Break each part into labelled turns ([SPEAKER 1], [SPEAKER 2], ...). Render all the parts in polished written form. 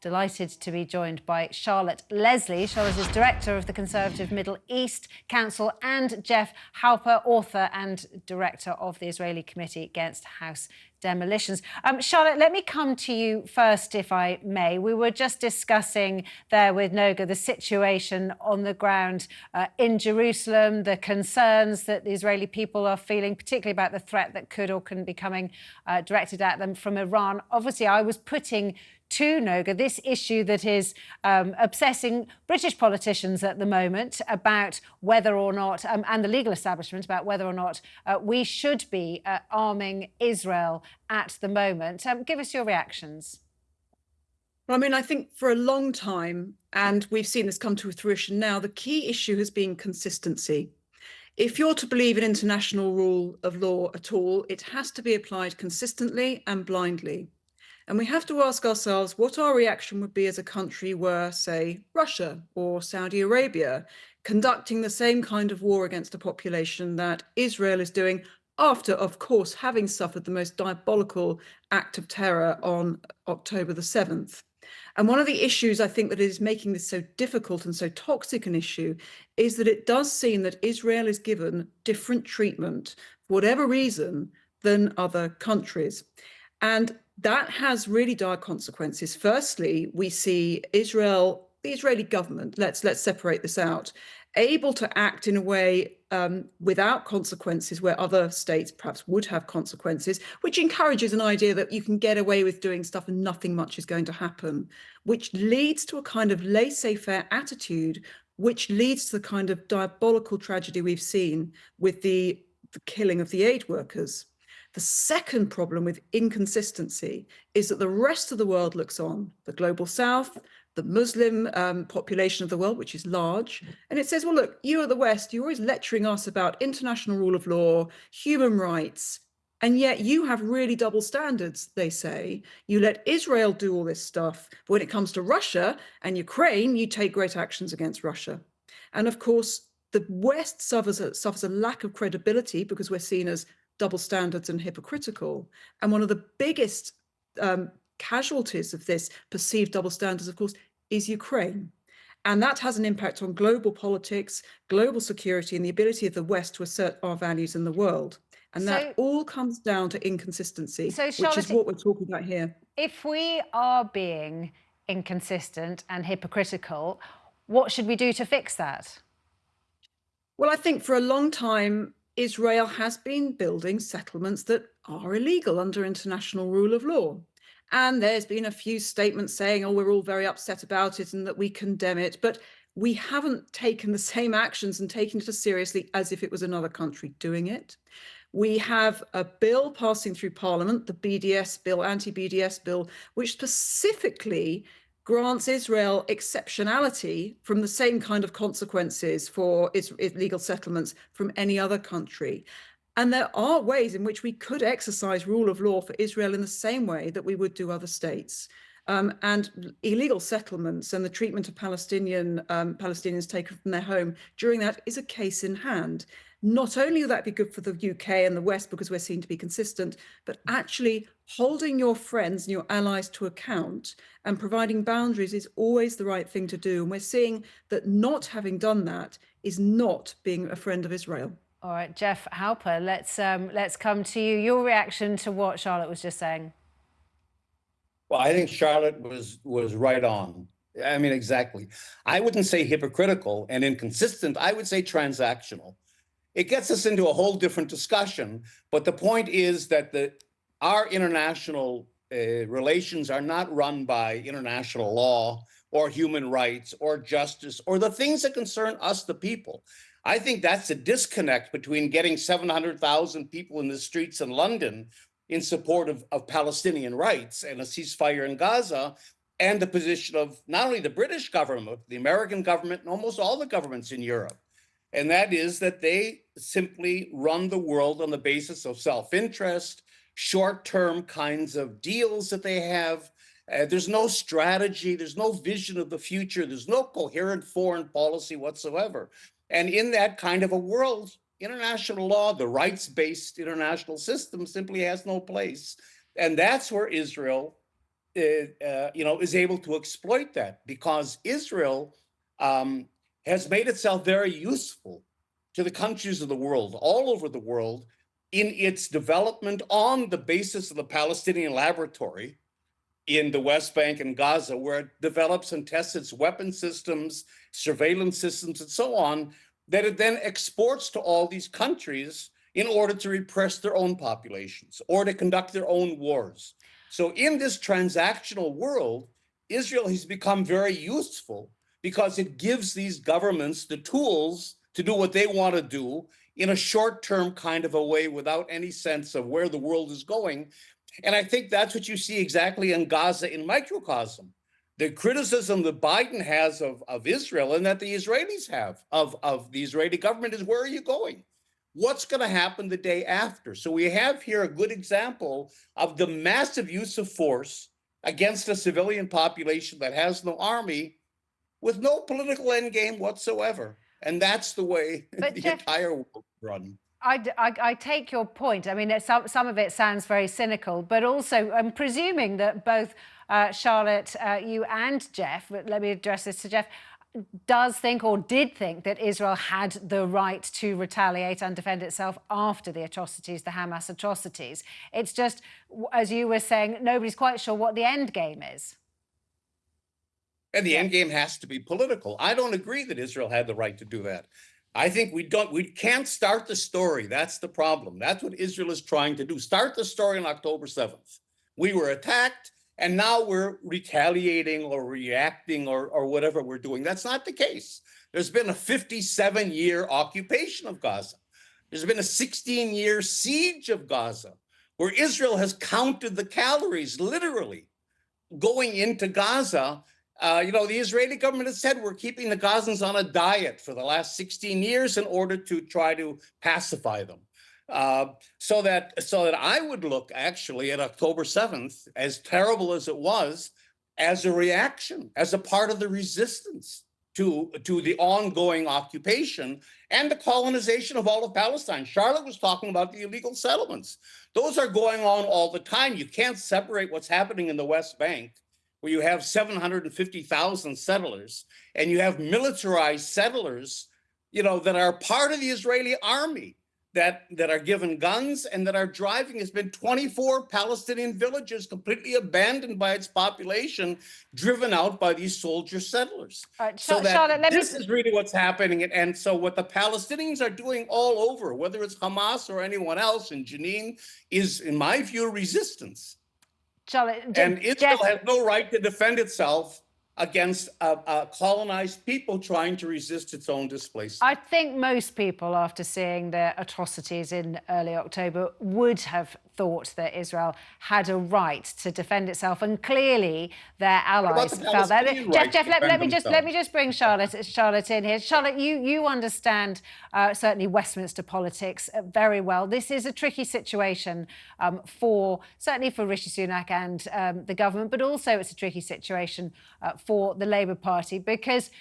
[SPEAKER 1] delighted to be joined by Charlotte Leslie. Charlotte is Director of the Conservative Middle East Council, and Jeff Halper, author and Director of the Israeli Committee Against House Demolitions. Charlotte, let me come to you first, if I may. We were just discussing there with Noga the situation on the ground in Jerusalem, the concerns that the Israeli people are feeling, particularly about the threat that could or couldn't be coming directed at them from Iran. Obviously, I was putting to Noga this issue that is obsessing British politicians at the moment about whether or not, and the legal establishment, about whether or not we should be arming Israel at the moment. Give us your reactions.
[SPEAKER 2] Well, I mean, I think for a long time, and we've seen this come to fruition now, the key issue has been consistency. If you're to believe in international rule of law at all, it has to be applied consistently and blindly. And we have to ask ourselves what our reaction would be as a country were, say, Russia or Saudi Arabia conducting the same kind of war against a population that Israel is doing after, of course, having suffered the most diabolical act of terror on October the 7th. And one of the issues I think that is making this so difficult and so toxic an issue is that it does seem that Israel is given different treatment, for whatever reason, than other countries. And that has really dire consequences. Firstly, we see Israel, the Israeli government, let's separate this out, able to act in a way without consequences where other states perhaps would have consequences, which encourages an idea that you can get away with doing stuff and nothing much is going to happen, which leads to a kind of laissez-faire attitude, which leads to the kind of diabolical tragedy we've seen with the killing of the aid workers. The second problem with inconsistency is that the rest of the world looks on, the global south, the Muslim population of the world, which is large, and it says, well, look, you are the West, you're always lecturing us about international rule of law, human rights, and yet you have really double standards, they say. You let Israel do all this stuff, but when it comes to Russia and Ukraine, you take great actions against Russia. And of course, the West suffers a lack of credibility because we're seen as double standards and hypocritical. And one of the biggest casualties of this perceived double standards, of course, is Ukraine. And that has an impact on global politics, global security, and the ability of the West to assert our values in the world. And that all comes down to inconsistency, which is what we're talking about here.
[SPEAKER 1] If we are being inconsistent and hypocritical, what should we do to fix that?
[SPEAKER 2] Well, I think for a long time, Israel has been building settlements that are illegal under international rule of law. And there's been a few statements saying, oh, we're all very upset about it and that we condemn it. But we haven't taken the same actions and taken it as seriously as if it was another country doing it. We have a bill passing through Parliament, the BDS bill, anti-BDS bill, which specifically grants Israel exceptionality from the same kind of consequences for its legal settlements from any other country. And there are ways in which we could exercise rule of law for Israel in the same way that we would do other states. And illegal settlements and the treatment of Palestinians taken from their home during that is a case in hand. Not only will that be good for the UK and the West because we're seen to be consistent, but actually holding your friends and your allies to account and providing boundaries is always the right thing to do. And we're seeing that not having done that is not being a friend of Israel.
[SPEAKER 1] All right, Jeff Halper, let's come to you. Your reaction to what Charlotte was just saying.
[SPEAKER 3] Well, I think Charlotte was right on. I mean, exactly. I wouldn't say hypocritical and inconsistent. I would say transactional. It gets us into a whole different discussion. But the point is that our international relations are not run by international law or human rights or justice or the things that concern us, the people. I think that's a disconnect between getting 700,000 people in the streets in London in support of Palestinian rights and a ceasefire in Gaza, and the position of not only the British government, the American government, and almost all the governments in Europe. And that is that they simply run the world on the basis of self-interest, short-term kinds of deals that they have. There's no strategy, there's no vision of the future, there's no coherent foreign policy whatsoever. And in that kind of a world, international law, the rights-based international system simply has no place. And that's where Israel is able to exploit that, because Israel has made itself very useful to the countries of the world, all over the world, in its development on the basis of the Palestinian laboratory in the West Bank and Gaza, where it develops and tests its weapon systems, surveillance systems, and so on, that it then exports to all these countries in order to repress their own populations or to conduct their own wars. So in this transactional world, Israel has become very useful because it gives these governments the tools to do what they want to do in a short-term kind of a way without any sense of where the world is going. And I think that's what you see exactly in Gaza in microcosm. The criticism that Biden has of Israel and that the Israelis have of the Israeli government is, where are you going? What's going to happen the day after? So we have here a good example of the massive use of force against a civilian population that has no army with no political endgame whatsoever. And that's the way the entire world run.
[SPEAKER 1] I take your point. I mean, some of it sounds very cynical, but also I'm presuming that both Charlotte, you and Jeff, but let me address this to Jeff, does think or did think that Israel had the right to retaliate and defend itself after the atrocities, the Hamas atrocities. It's just, as you were saying, nobody's quite sure what the end game is.
[SPEAKER 3] And the end game has to be political. I don't agree that Israel had the right to do that. I think we can't start the story. That's the problem. That's what Israel is trying to do. Start the story on October 7th. We were attacked, and now we're retaliating or reacting or whatever we're doing. That's not the case. There's been a 57-year occupation of Gaza. There's been a 16-year siege of Gaza, where Israel has counted the calories, literally, going into Gaza. The Israeli government has said we're keeping the Gazans on a diet for the last 16 years in order to try to pacify them. So that I would look actually at October 7th, as terrible as it was, as a reaction, as a part of the resistance to the ongoing occupation and the colonization of all of Palestine. Charlotte was talking about the illegal settlements. Those are going on all the time. You can't separate what's happening in the West Bank, where you have 750,000 settlers, and you have militarized settlers, that are part of the Israeli army, that are given guns and that are driving. There's been 24 Palestinian villages completely abandoned by its population, driven out by these soldier settlers.
[SPEAKER 1] Charlotte,
[SPEAKER 3] this is really what's happening. And so what the Palestinians are doing all over, whether it's Hamas or anyone else in Jenin, is, in my view, resistance. And Israel has no right to defend itself against colonized people trying to resist its own displacement.
[SPEAKER 1] I think most people, after seeing the atrocities in early October, would have thought that Israel had a right to defend itself, and clearly their allies felt that. Jeff, let me just bring Charlotte in here. Charlotte, you understand certainly Westminster politics very well. This is a tricky situation certainly for Rishi Sunak and the government, but also it's a tricky situation for the Labour Party, because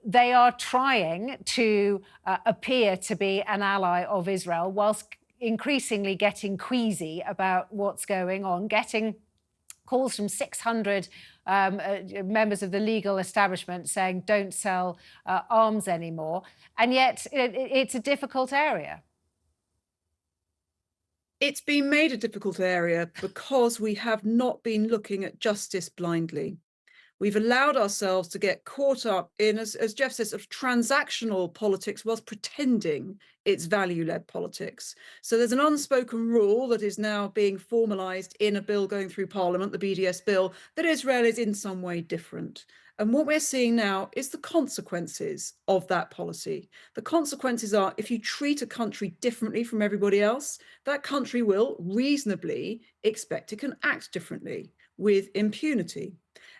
[SPEAKER 1] they are trying to appear to be an ally of Israel whilst increasingly getting queasy about what's going on, getting calls from 600 members of the legal establishment saying don't sell arms anymore. And yet it's a difficult area.
[SPEAKER 2] It's been made a difficult area because we have not been looking at justice blindly. We've allowed ourselves to get caught up in, as Jeff says, of transactional politics whilst pretending it's value-led politics. So there's an unspoken rule that is now being formalised in a bill going through Parliament, the BDS bill, that Israel is in some way different. And what we're seeing now is the consequences of that policy. The consequences are, if you treat a country differently from everybody else, that country will reasonably expect it can act differently with impunity.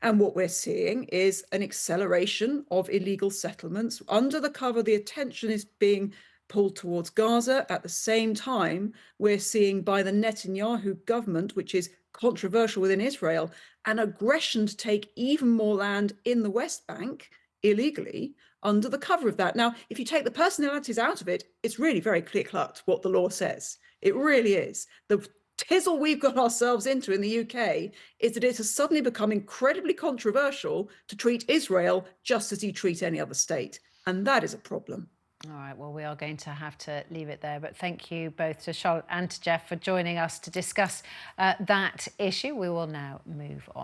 [SPEAKER 2] And what we're seeing is an acceleration of illegal settlements. Under the cover, the attention is being pulled towards Gaza. At the same time, we're seeing by the Netanyahu government, which is controversial within Israel, an aggression to take even more land in the West Bank illegally under the cover of that. Now, if you take the personalities out of it, it's really very clear-cut what the law says. It really is. The tizzle we've got ourselves into in the UK is that it has suddenly become incredibly controversial to treat Israel just as you treat any other state. And that is a problem.
[SPEAKER 1] All right, well, we are going to have to leave it there. But thank you both to Charlotte and to Jeff for joining us to discuss that issue. We will now move on.